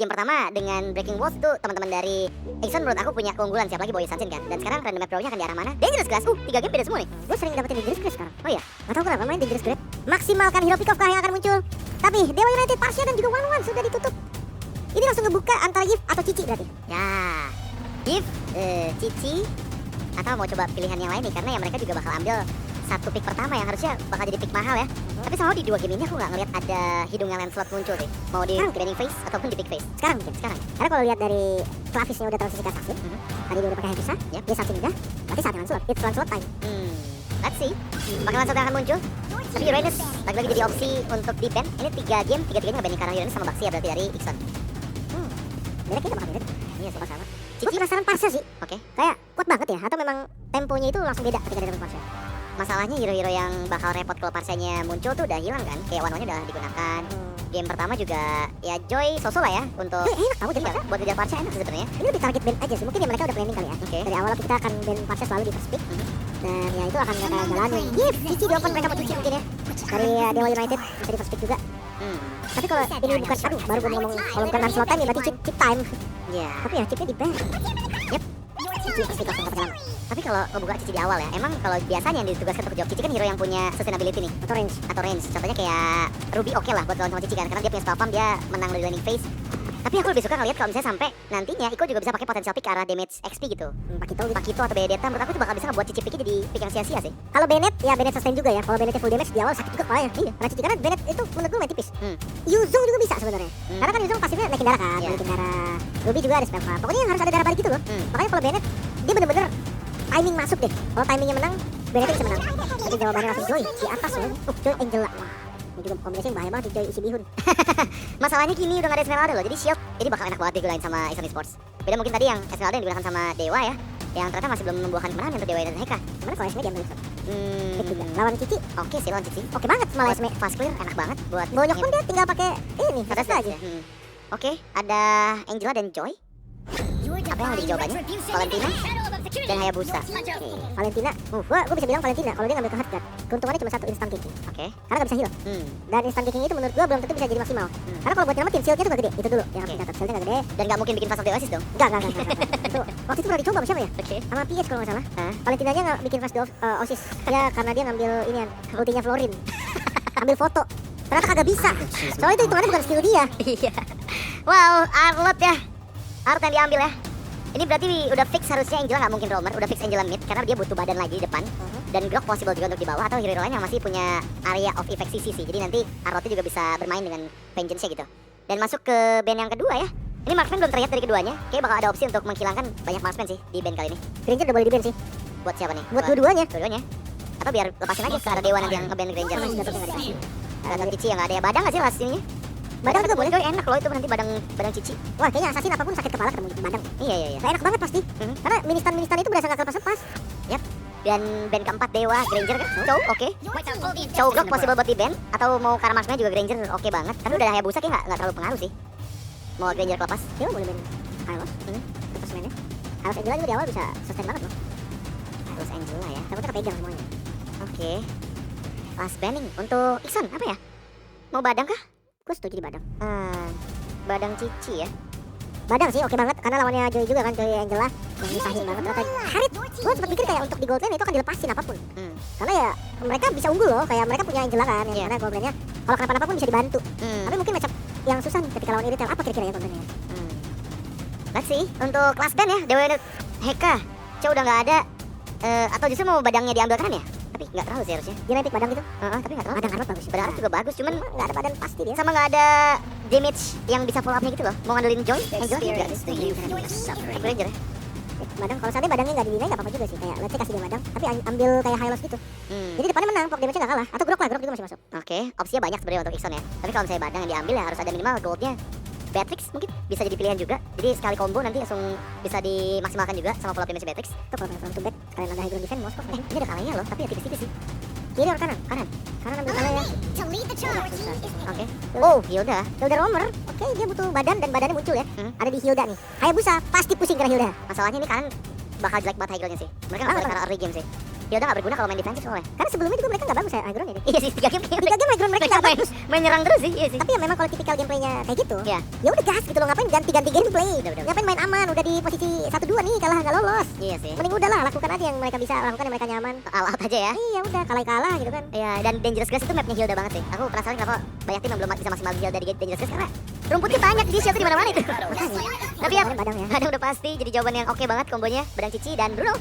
game pertama dengan Breaking Walls tuh teman-teman dari Exxon menurut aku punya keunggulan, siapa lagi Boy Sunshine kan. Dan sekarang random map draw-nya akan di arah mana? Dangerous Grass. 3 game beda semua nih. Gue sering dapetin Dangerous Grass sekarang. Oh iya, gak tau kenapa main Dangerous Grass. Maksimalkan hero pick off kah yang akan muncul. Tapi Dewa United, Parsia dan juga One sudah ditutup. Ini langsung ngebuka antara Yif atau Cici berarti. Ya, Yif, Cici, atau mau coba pilihan yang lain nih, karena ya mereka juga bakal ambil satu pick pertama yang harusnya bakal jadi pick mahal ya. Tapi sama di 2 game ini aku nggak ngeliat ada hidungnya Lancelot muncul sih. Mau di banning face ataupun di pick face. Sekarang mungkin sekarang. Karena kalau lihat dari Clavisnya udah transisi ke assassin. Tadi dia udah pakai Hazusa, dia saking udah. Berarti saatnya Lancelot. It's Lancelot time. Let's see. Bakal Lancelot yang akan muncul. Tapi Uranus lagi-lagi jadi opsi untuk di ban. Ini 3 game, 3-3 nge-banning karena Uranus sama Baxi ya berarti dari Ixon. Mereka kita bakal mirip. Iya sih, sama. Cici penasaran Parsia sih. Oke. Kayak kuat banget ya, atau memang temponya itu langsung beda ketika dia Parsia? Masalahnya hero-hero yang bakal repot kalau Parsianya muncul tuh udah hilang kan. Kayak One-nya udah digunakan. Game pertama juga ya Joy sosok lah ya untuk enak tahu jadi buat ngejar Parsia enak sih sebenarnya. Ini lebih target ban aja sih. Mungkin ya mereka udah planning kali ya. Dari awal kita akan ban Parsia selalu di first pick. Dan ya itu akan mereka jalanin. Cici di open mereka mau cuci mungkin ya. Dari Dewa United bisa di first pick juga. Tapi kalau ini bukan, aduh baru gue ngomong kalau bukan Lancelot time ya berarti chip time. Ya. Tapi ya chipnya di ban. Yep. Cici pasti langsung dapat jalan. Tapi kalau ngebuka Cici di awal ya, emang kalau biasanya yang ditugaskan untuk jawab Cici kan hero yang punya sustainability nih atau range. Contohnya kayak Ruby oke lah buat lawan sama Cici kan, karena dia punya spell pump, dia menang dari laning phase. Tapi aku lebih suka ngeliat kalau misalnya sampai nantinya Iko juga bisa pakai potential pick ke arah damage XP gitu. Pakito atau Benedetta menurut aku itu bakal bisa ngebuat Cici picknya jadi pick yang sia-sia sih. Kalau Bennett ya Bennett sustain juga ya. Kalau Bennett full damage di awal sakit juga kepalanya. Iya, karena Cici, karena Bennett itu menurut gue main tipis. Yuzong juga bisa sebenarnya. Karena kan Yuzong pasifnya naikin darah kan, naikin darah. Ruby juga ada spell pump. Pokoknya yang harus ada darah balik gitu loh. Makanya kalau Bennett dia bener-bener timing masuk deh. Kalau timingnya menang, Bennett bisa menang. Tapi jawabannya langsung Joy di atas loh. Joy Angela. Wah, ini juga kombinasi yang bahaya banget Joy isi bihun. Masalahnya kini udah gak ada Esmeralda loh, jadi shield. Jadi bakal enak banget digunain sama Exxon Esports. Beda mungkin tadi yang Esmeralda yang digunakan sama Dewa ya, yang ternyata masih belum membuahkan kemenangan untuk Dewa dan Heka. Gimana kalau Esme diambil Exxon? Lawan Cici, oke sih lawan Cici. Oke banget malah Esme. Fast clear enak banget buat bonyok pun dia tinggal pakai ini, atas aja. Oke, ada Angela dan Joy. Apa yang ada jawabannya? Valentina dan Hayabusa. Valentina, gue bisa bilang Valentina kalau dia ngambil ke hard guard. Keuntungannya cuma 1 instant kicking. Karena gak bisa heal. Dan instant kicking itu menurut gue belum tentu bisa jadi maksimal. Karena kalau buat nyelamatin shieldnya tuh gak gede. Itu dulu yang harus dicatat. Shieldnya gak gede dan gak mungkin bikin fast of the Oasis dong. Enggak. Itu waktu itu pernah dicoba sama siapa ya? Sama PH kalau gak salah. Valentinanya gak bikin fast of Oasis. Ya karena dia ngambil inian ultinya Florin. Ambil foto. Ternyata kagak bisa. Soalnya itu hitungannya bukan skill dia. Iya. Wow, Arlot ya. Art yang diambil ya. Ini berarti udah fix harusnya Angela nggak mungkin roamer, udah fix Angela mid karena dia butuh badan lagi di depan. Dan Grok possible juga untuk di bawah atau hero lain yang masih punya area of effect CC sih. Jadi nanti Arlotnya juga bisa bermain dengan vengeance-nya gitu. Dan masuk ke band yang kedua ya. Ini marksman belum terlihat dari keduanya. Kayaknya bakal ada opsi untuk menghilangkan banyak marksman sih di band kali ini. Granger udah boleh di band sih. Buat siapa nih? Buat dua-duanya. Atau biar lepasin aja ke arah Dewa nanti yang nge-ban Granger. Ada Cici yang nggak ada ya. Badang nggak sih last ininya? Badang juga boleh, enak loh itu nanti badang Cici. Wah kayaknya assassin apapun sakit kepala ketemu badang. Iya. Enak banget pasti. Karena ministan itu berasa gak kelepas-lepas. Yap. Dan band keempat Dewa, Granger kan? Chow, oke. Chow Grok possible buat di band. Atau mau karena marksman juga Granger oke banget. Tapi udah Hayabusa kayak gak terlalu pengaruh sih. Mau Granger kelepas. Ya boleh band Hylos. Lepas mainnya. Hylos Angela juga di awal bisa sustain banget loh. Hylos Angela ya. Tapi kita pegang semuanya. Oke. Last banning untuk Ixon apa ya? Mau badang kah? Gue setuju di badang. Badang Cici ya. Badang sih oke banget karena lawannya Joy juga kan, Joy Angela yang misahin banget. Ternyata Harit, gue sempat mikir kayak untuk di gold lane itu akan dilepasin apapun. Karena ya mereka bisa unggul loh, kayak mereka punya Angela kan, yang mana gold lane-nya kalau kenapa-napa pun bisa dibantu. Tapi mungkin matchup yang susah nih ketika lawan Iritel apa kira-kira ya kontennya? Let's see untuk kelas band ya, Dewa Heka, Chow udah nggak ada, atau justru mau badangnya diambil kan ya? Tapi nggak terlalu sih harusnya. Dia naik badang gitu. Tapi nggak terlalu. Badang Arlot bagus. Badang Arlot juga bagus, cuman nggak ada badan pasti dia. Sama nggak ada damage yang bisa follow up-nya gitu loh. Mau ngandelin Joy, Angela juga. Granger ya. Badang kalau saatnya badangnya nggak di-deny nggak apa-apa juga sih. Kayak let's say kasih dia badang, tapi ambil kayak Hylos gitu. Jadi depannya menang, pok damage-nya nggak kalah. Atau Grok juga masih masuk. Oke, opsinya banyak sebenarnya untuk Ixon ya. Tapi kalau misalnya badang yang diambil ya harus ada minimal gold-nya. Beatrix mungkin bisa jadi pilihan juga. Jadi sekali combo nanti langsung bisa dimaksimalkan juga sama follow up damage Beatrix. Tuh kalau front to back sekalian ada high ground defense Moskov. Ini ada kalahnya loh, tapi ya tipis-tipis sih. Kiri atau kanan? Kanan ambil kalah ya. Oke. Oh, Hilda roamer. Oke, dia butuh badan dan badannya muncul ya. Ada di Hilda nih. Hayabusa pasti pusing karena Hilda. Masalahnya ini kanan bakal jelek banget high groundnya sih. Mereka nggak boleh karena early game sih. Hilda gak berguna kalau main defensif soalnya. Karena sebelumnya juga mereka gak bagus ya aggronnya deh. Iya sih, 3 game aggron mereka gak bagus. Main nyerang terus sih, iya sih. Tapi ya memang kalau tipikal gameplaynya kayak gitu. Iya. Ya udah gas gitu loh, ngapain ganti-ganti gameplay. Udah. Ngapain main aman, udah di posisi 1-2 nih kalah gak lolos. Iya sih. Mending udah lah, lakukan aja yang mereka bisa lakukan, yang mereka nyaman. All out aja ya. Iya udah, kalah gitu kan. Iya, dan Dangerous Grass itu mapnya Hilda banget sih. Aku penasaran kenapa banyak tim yang belum bisa maksimal Hilda di Dangerous Grass karena rumputnya banyak di shield di mana-mana itu. Tapi ya, Badang udah pasti jadi jawaban yang oke banget kombonya. Badang Cici dan Bruno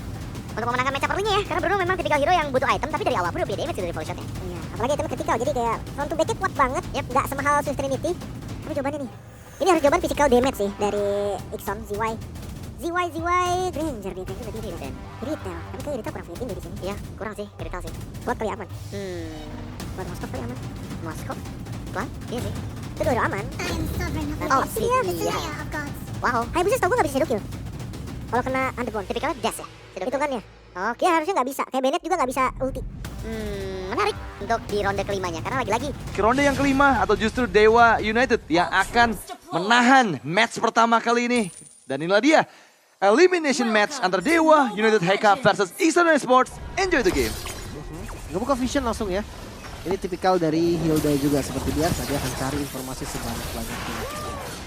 untuk memenangkan matchup early-nya ya. Karena Bruno memang tipikal hero yang butuh item, tapi dari awal pun udah punya damage dari volley shot-nya. Iya, apalagi itemnya kritikal, jadi kayak front to back-nya kuat banget. Yep, gak semahal Swift Trinity. Tapi jawabannya nih, ini harus jawaban physical damage sih dari Ixon, ZY Granger dia kayaknya tadi Retail. Tapi kayak Retail kurang fit di sini. Iya, kurang sih, Retail sih. Kuat kali aman. Buat Moskov kali aman. Moskov? Kuat? Iya sih. Itu udah aman. Oh, iya. Wow. Hayabusa tau gue gak bisa shadow kill. Kalau kena underground, tipikalnya dash ya? Itu kan ya? Oke, harusnya gak bisa. Kayak Bennett juga gak bisa ulti. Menarik untuk di ronde kelimanya. Karena lagi-lagi Ke ronde yang kelima atau justru Dewa United yang akan menahan match pertama kali ini. Dan inilah dia, elimination match antara Dewa United HK versus Eastern Esports. Enjoy the game. Ngebuka vision langsung ya. Ini tipikal dari Hilda juga seperti biasa, dia akan cari informasi sebanyak-banyaknya.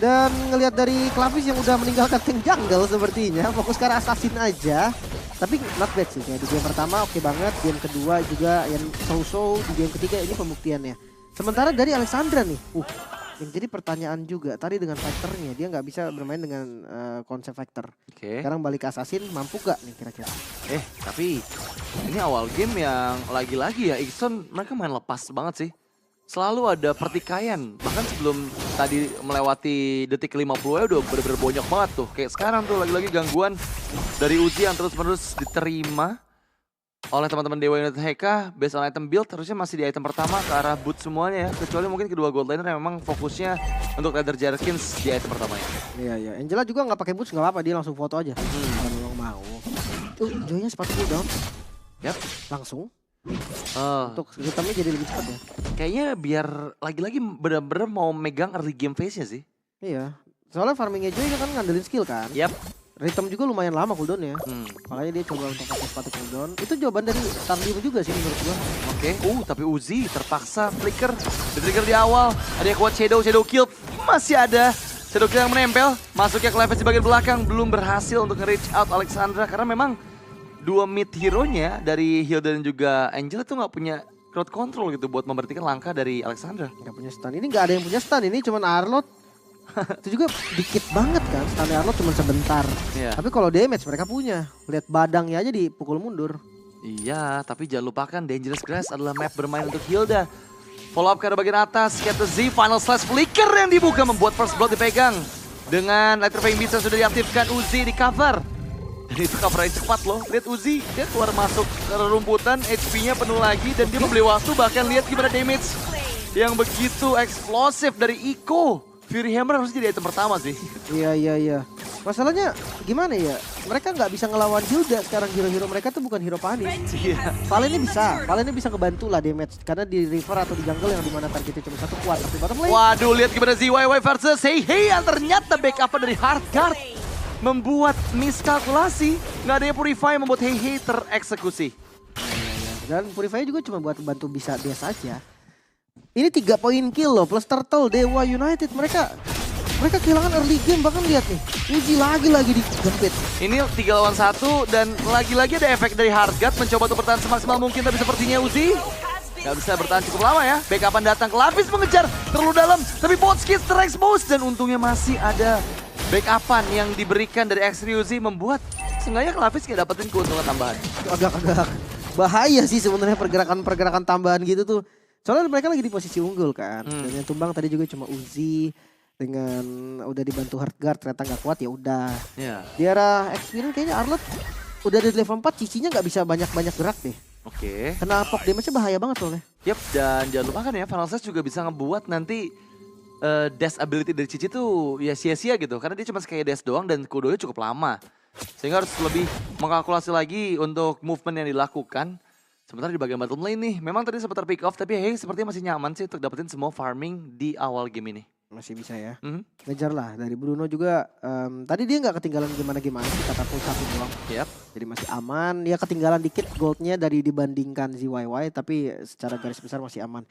Dan ngelihat dari Klavis yang udah meninggalkan tank jungle sepertinya, fokus ke arah assassin aja. Tapi not bad sih, kayak di game pertama oke banget, game kedua juga yang so-so, di game ketiga ini pembuktiannya. Sementara dari Alexandra nih, yang jadi pertanyaan juga, tadi dengan fighternya, dia nggak bisa bermain dengan konsep fighter. Sekarang balik ke assassin, mampu gak nih kira-kira? Tapi ini awal game yang lagi-lagi ya, Ixon mereka main lepas banget sih. Selalu ada pertikaian, bahkan sebelum tadi melewati detik 50 ya udah bener-bener bonyok banget tuh. Kayak sekarang tuh lagi-lagi gangguan dari Uzi yang terus-menerus diterima oleh teman-teman Dewa United HK. Based on item build harusnya masih di item pertama ke arah boot semuanya ya. Kecuali mungkin kedua gold laner yang memang fokusnya untuk Leather Jerkins di item pertamanya. Iya, Angela juga nggak pakai boots nggak apa-apa, dia langsung foto aja. Kalau memang mau. Joynya sepatu cooldown. Yap. Langsung. Untuk hitamnya jadi lebih cepat ya. Kayaknya biar lagi-lagi bener-bener mau megang early game phase-nya sih. Iya. Soalnya farmingnya Joy kan ngandelin skill kan. Yap. Rhythm juga lumayan lama cooldownnya. Makanya dia coba untuk pakai sepatu cooldown. Itu jawaban dari Stardew juga sih menurut gua. Oke. Tapi Uzi terpaksa flicker. Di-trigger di awal. Ada yang kuat shadow kill. Masih ada shadow kill yang menempel. Masuknya ke level di bagian belakang. Belum berhasil untuk nge-reach out Alexandra. Karena memang dua mid hero-nya dari Hilda dan juga Angela tuh nggak punya crowd control gitu buat memberhentikan langkah dari Alexandra. Nggak punya stun. Ini nggak ada yang punya stun. Ini cuma Arlot. Itu juga dikit banget kan. Stun Arlot cuma sebentar. Yeah. Tapi kalau damage mereka punya. Lihat badangnya aja dipukul mundur. Iya, tapi jangan lupakan Dangerous Grass adalah map bermain untuk Hilda. Follow up ke arah bagian atas. Get the Z final slash flicker yang dibuka membuat first blood dipegang. Dengan Electrifying Beast yang sudah diaktifkan, Uzi di cover. Dan itu covernya cepat loh, lihat Uzi, dia keluar masuk ke rumputan, HP-nya penuh lagi dan dia membeli waktu, bahkan lihat gimana damage yang begitu eksplosif dari Iko. Fury Hammer harus jadi item pertama sih. Iya. Masalahnya gimana ya, mereka nggak bisa ngelawan Hilda sekarang, hero-hero mereka tuh bukan hero panik. Iya. Valen ini bisa ngebantu lah damage, karena di river atau di jungle yang dimana targetnya cuma satu kuat. Tapi bottom lane. Waduh, lihat gimana ZYY versus Hey yang ternyata backup dari Heartguard. Membuat miskalkulasi, nggak ada yang Purify membuat Hey tereksekusi. Dan Purify juga cuma buat bantu bisa biasa aja. Ini 3 poin kill loh, plus turtle Dewa United. Mereka kehilangan early game, bahkan lihat nih. Uji lagi digempit. Ini 3 lawan 1 dan lagi-lagi ada efek dari Heartguard mencoba untuk bertahan semaksimal mungkin, tapi sepertinya Uzi nggak bisa bertahan cukup lama ya. Backupan datang ke lapis mengejar terlalu dalam, tapi Botskis terexpose dan untungnya masih ada backupan yang diberikan dari X-Ryuzi membuat seenggaknya Klavis nggak dapetin keuntungan tambahan. Agak bahaya sih sebenarnya pergerakan tambahan gitu tuh. Soalnya mereka lagi di posisi unggul kan. Dan yang tumbang tadi juga cuma Uzi dengan udah dibantu Heartguard, ternyata nggak kuat ya udah. Yeah. Di arah experience kayaknya Arlot udah di level 4, cicinya nggak bisa banyak gerak deh. Oke. Kena pok damage-nya bahaya banget soalnya. Yap, dan jangan lupakan ya Final Slash juga bisa ngebuat nanti dash ability dari Cici tuh ya sia-sia gitu. Karena dia cuma kayak dash doang dan cooldownnya cukup lama. Sehingga harus lebih mengkalkulasi lagi untuk movement yang dilakukan. Sementara di bagian bottom lane nih, memang tadi sempat terpick off tapi sepertinya masih nyaman sih untuk dapetin semua farming di awal game ini. Masih bisa ya. Mhm. Ngejar lah dari Bruno juga. Tadi dia nggak ketinggalan gimana sih, kata full satu doang. Yap. Jadi masih aman. Dia ketinggalan dikit goldnya dari dibandingkan ZYY, tapi secara garis besar masih aman.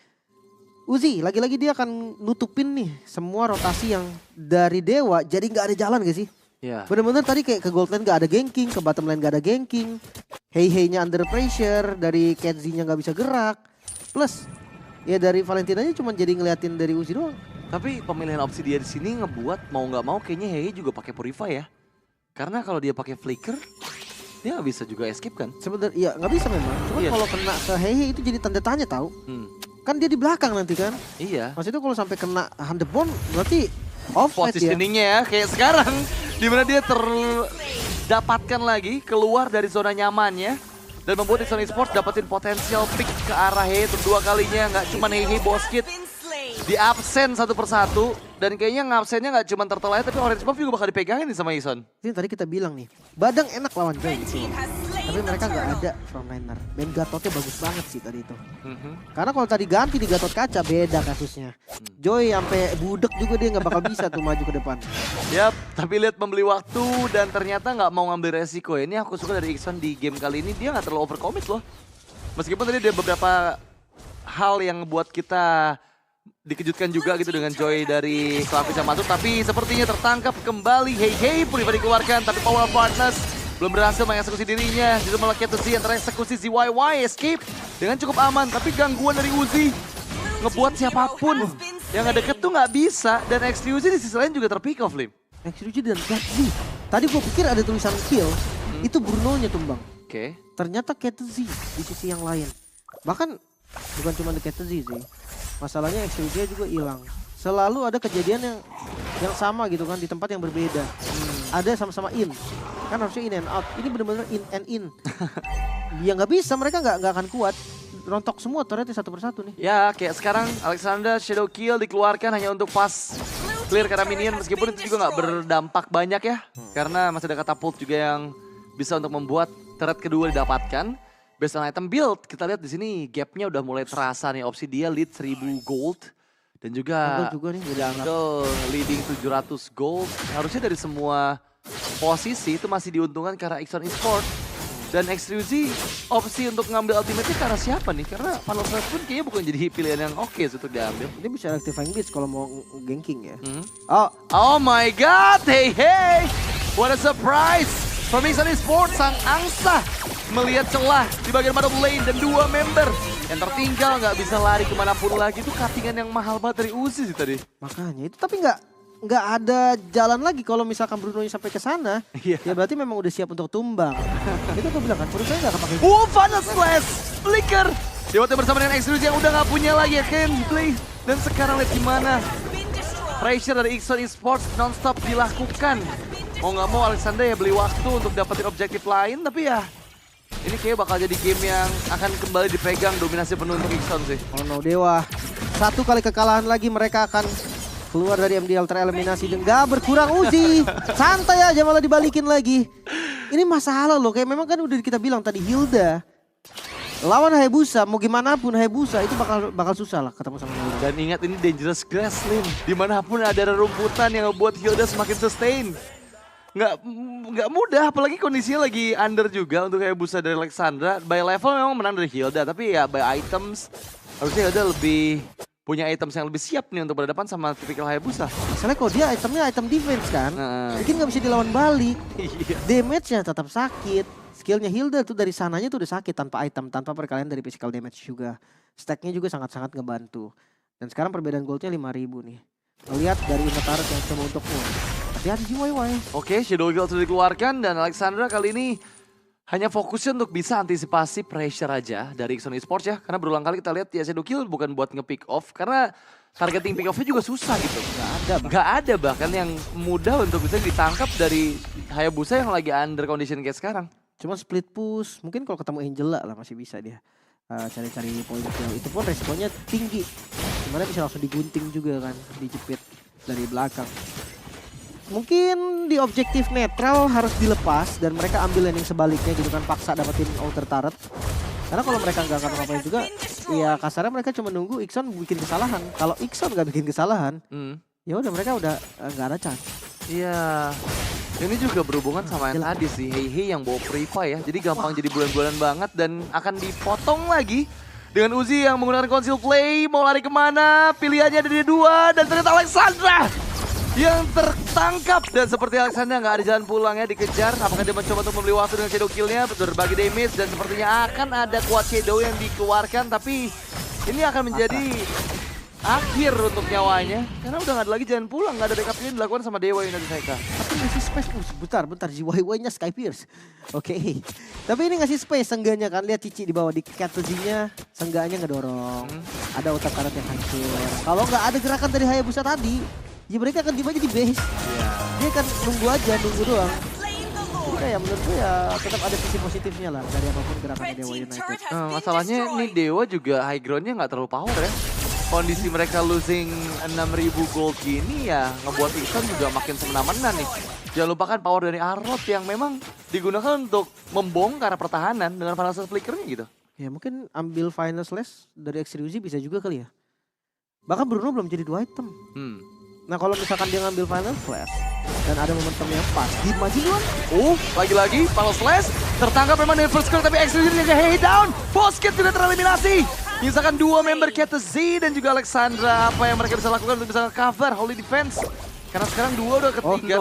Uzi lagi-lagi dia akan nutupin nih semua rotasi yang dari Dewa, jadi nggak ada jalan gak sih? Ya. Bener-bener tadi kayak ke gold lane gak ada ganking, ke bottom lane gak ada ganking. Hey-hey-nya under pressure, dari Kenzie-nya gak bisa gerak. Plus ya dari Valentinanya cuma jadi ngeliatin dari Uzi doang. Tapi pemilihan opsi dia di sini ngebuat mau nggak mau kayaknya Hehe juga pakai Purify ya. Karena kalau dia pakai Flicker, dia nggak bisa juga escape kan? Sebenarnya iya nggak bisa memang. Cuma Iya. kalau kena ke Hey-hey itu jadi tanda tanya tahu. Kan dia di belakang nanti kan. Iya. Maksudnya kalau sampai kena Handebon berarti offside ya. Positioningnya ya kayak sekarang. Dimana dia terdapatkan lagi keluar dari zona nyamannya. Dan membuat Ixon Esports dapetin potensial pick ke arah Hehe untuk 2 kalinya. Nggak cuma Hehe boss kid. Di absen satu persatu. Dan kayaknya ngabsennya nggak cuma Turtle aja, tapi Orange Buff juga bakal dipegangin nih sama Ixon. Ini tadi kita bilang nih, Badang enak lawan Joy gitu. Tapi mereka nggak ada frontliner. Dan Gatotnya bagus banget sih tadi itu. Karena kalau tadi ganti di Gatot kaca beda kasusnya. Joy sampai budek juga dia nggak bakal bisa tuh maju ke depan. Yap, tapi lihat membeli waktu dan ternyata nggak mau ngambil resiko ya. Ini aku suka dari Ixon di game kali ini, dia nggak terlalu overcommit loh. Meskipun tadi ada beberapa hal yang buat kita dikejutkan juga gitu dengan Joy dari Klavis yang masuk, tapi sepertinya tertangkap kembali. Hey, Purify dikeluarkan, tapi Power Partners belum berhasil mengeksekusi dirinya. Justru malah Ketusi antara eksekusi ZYY escape dengan cukup aman, tapi gangguan dari Uzi ngebuat siapapun yang ada deket tuh nggak bisa. Dan XT Uzi di sisi lain juga terpick off, Lim. Execution dan Ketzi. Tadi gue pikir ada tulisan kill, itu Bruno-nya tumbang. Oke. Ternyata Ketzi di sisi yang lain. Bahkan bukan cuma di Ketzi sih. Masalahnya Execution juga hilang. Selalu ada kejadian yang sama gitu kan di tempat yang berbeda. Ada sama-sama in. Kan harusnya in and out. Ini benar-benar in and in. Ya nggak bisa, mereka nggak akan kuat. Rontok semua turretnya satu persatu nih. Ya, kayak sekarang Alexander Shadow Kill dikeluarkan hanya untuk pas clear karena minion, meskipun itu juga nggak berdampak banyak ya. Karena masih ada katapult juga yang bisa untuk membuat turret kedua didapatkan. Based on item build, kita lihat di sini gapnya udah mulai terasa nih. Opsi dia lead 1000 gold. Dan juga Jungle juga nih udah anggap. Jungle leading 700 gold. Harusnya dari semua posisi itu masih diuntungkan karena Ixon Esports. Dan Extrusi opsi untuk ngambil ultimate-nya ke arah siapa nih? Karena Final Slash pun kayaknya bukan jadi pilihan yang oke untuk diambil. Dia bisa activate glitch kalau mau ganking ya. Oh my god, hey! What a surprise! From Ixon Esports, sang angsa melihat celah di bagian bottom lane dan 2 member yang tertinggal nggak bisa lari kemanapun lagi. Itu cuttingan yang mahal banget dari Uzi sih tadi. Makanya itu, tapi nggak ada jalan lagi kalau misalkan Bruno-nya sampai ke sana. Iya. Ya berarti memang udah siap untuk tumbang. Itu gue bilang kan, Bruno nggak akan pakai. Final Slash, Flicker. Dewata bersama dengan Extrusi yang udah nggak punya lagi ya, Kensley. Dan sekarang lihat gimana pressure dari Ixon Esports non-stop dilakukan. Mau nggak mau Alexander ya beli waktu untuk dapetin objektif lain, tapi ya ini kayak bakal jadi game yang akan kembali dipegang dominasi penuh untuk Ixon sih. Oh no, Dewa. 1 kali kekalahan lagi mereka akan keluar dari MDL tereliminasi dan gak berkurang Uzi. Santai aja malah dibalikin lagi. Ini masalah loh, kayak memang kan udah kita bilang tadi Hilda lawan Hayabusa, mau gimana pun Hayabusa itu bakal susah lah ketemu sama Hilda. Dan ingat ini dangerous grass, Lim. Dimanapun ada rerumputan yang membuat Hilda semakin sustain. Nggak mudah, apalagi kondisinya lagi under juga untuk Hayabusa dari Alexandra. By level memang menang dari Hilda, tapi ya by items harusnya Hilda lebih punya items yang lebih siap nih untuk berhadapan sama tipikal Hayabusa. Masalahnya kalau dia itemnya item defense kan, mungkin nggak bisa dilawan balik. Iya. Damage-nya tetap sakit. Skillnya Hilda tuh dari sananya tuh udah sakit tanpa item, tanpa perkalian dari physical damage juga. Stacknya juga sangat-sangat ngebantu. Dan sekarang perbedaan goldnya 5.000 nih. Lihat dari Inventaris yang coba untuk hati-hati ZYY. Oke, Shadow Guild sudah dikeluarkan dan Alexandra kali ini hanya fokusnya untuk bisa antisipasi pressure aja dari Ixon Esports ya. Karena berulang kali kita lihat ya Shadow Kill bukan buat nge-pick off. Karena targeting pick off-nya juga susah gitu. Gak ada bahkan yang mudah untuk bisa ditangkap dari Hayabusa yang lagi under condition kayak sekarang. Cuma split push, mungkin kalau ketemu Angela lah masih bisa dia cari-cari poin kill. Itu pun resikonya tinggi. Gimana bisa langsung digunting juga kan, dijepit dari belakang. Mungkin di objektif netral harus dilepas dan mereka ambil landing sebaliknya gitu kan, paksa dapetin outer turret. Karena kalau mereka nggak akan ngapain juga, ya kasarnya mereka cuma nunggu Ixon bikin kesalahan. Kalau Ixon nggak bikin kesalahan, ya udah mereka udah nggak ada chance. Iya. Ini juga berhubungan sama yang tadi sih, Hei yang bawa Priva ya. Jadi gampang jadi bulan-bulan banget dan akan dipotong lagi. Dengan Uzi yang menggunakan conceal play, mau lari kemana, pilihannya ada di dua. Dan ternyata Alexandra yang tertangkap. Dan seperti Alexandra nggak ada jalan pulang ya, dikejar. Apakah dia mencoba untuk membeli waktu dengan shadow kill-nya, berbagi damage. Dan sepertinya akan ada quad shadow yang dikeluarkan. Tapi ini akan menjadi akhir untuk nyawanya. Karena udah nggak ada lagi jalan pulang, nggak ada backup yang dilakukan sama Dewa United mereka. Tapi ngasih space, bentar JYY-nya Sky Pierce. Oke. Tapi ini ngasih space seenggaknya kan, lihat Cici di bawah di Katsuzi-nya, seenggaknya ngedorong. Ada otak karet yang hancur. Kalau nggak ada gerakan dari Hayabusa tadi, ya mereka akan tiba aja di base. Dia akan nunggu aja, nunggu doang. Jadi ya menurut gue ya tetap ada sisi positifnya lah dari apapun gerakan Dewa United. Masalahnya ini Dewa juga high ground-nya nggak terlalu power ya. Kondisi mereka losing 6.000 gold gini ya ngebuat Iksan juga makin semena-mena nih. Jangan lupakan power dari Arrot yang memang digunakan untuk membongkar pertahanan dengan final flickernya gitu. Ya mungkin ambil final slash dari X-Ryuzi bisa juga kali ya. Bahkan Bruno belum jadi 2 item. Nah kalau misalkan dia ngambil final slash dan ada momentum yang pas, dimaju duluan. Lagi-lagi final slash tertangkap memang dari first score tapi X-Ryuzi juga hey down. Bosket juga tereliminasi. Misalkan 2 member KTZ dan juga Alexandra, apa yang mereka bisa lakukan untuk bisa cover Holy Defense. Karena sekarang 2 udah ketiga.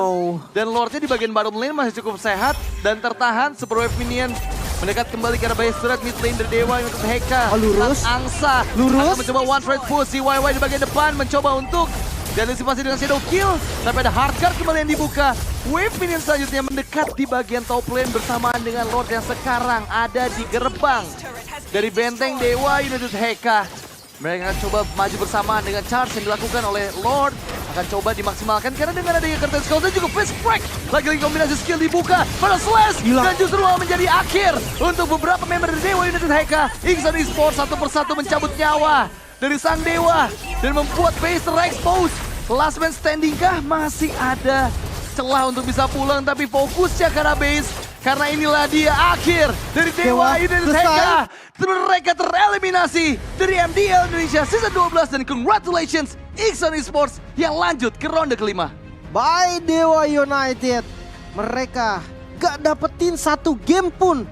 Dan Lordnya di bagian bottom lane masih cukup sehat dan tertahan. Super Wave Minion mendekat kembali ke arah base turret mid lane dari Dewa untuk Heka. Lurus. Angsa Lurus. akan mencoba one trade push. Si YY di bagian depan mencoba untuk diantisipasi dengan shadow kill. Tapi ada hard card kembali yang dibuka. Wave Minion selanjutnya mendekat di bagian top lane bersamaan dengan Lord yang sekarang ada di gerbang dari benteng Dewa United Heka. Mereka akan coba maju bersamaan dengan charge yang dilakukan oleh Lord. Akan coba dimaksimalkan karena dengan adanya curtain skull dan juga fist crack. Lagi-lagi kombinasi skill dibuka pada slash. Dan justru menjadi akhir untuk beberapa member dari Dewa United Heka. Iksan Esports satu persatu mencabut nyawa dari sang Dewa. Dan membuat base terexpose. Last man standing kah? Masih ada celah untuk bisa pulang tapi fokusnya karena base. Karena inilah dia akhir dari Dewa United Heka. Mereka tereliminasi dari MDL Indonesia Season 12 dan congratulations Iksan Esports yang lanjut ke ronde kelima. By Dewa United, mereka gak dapetin 1 game pun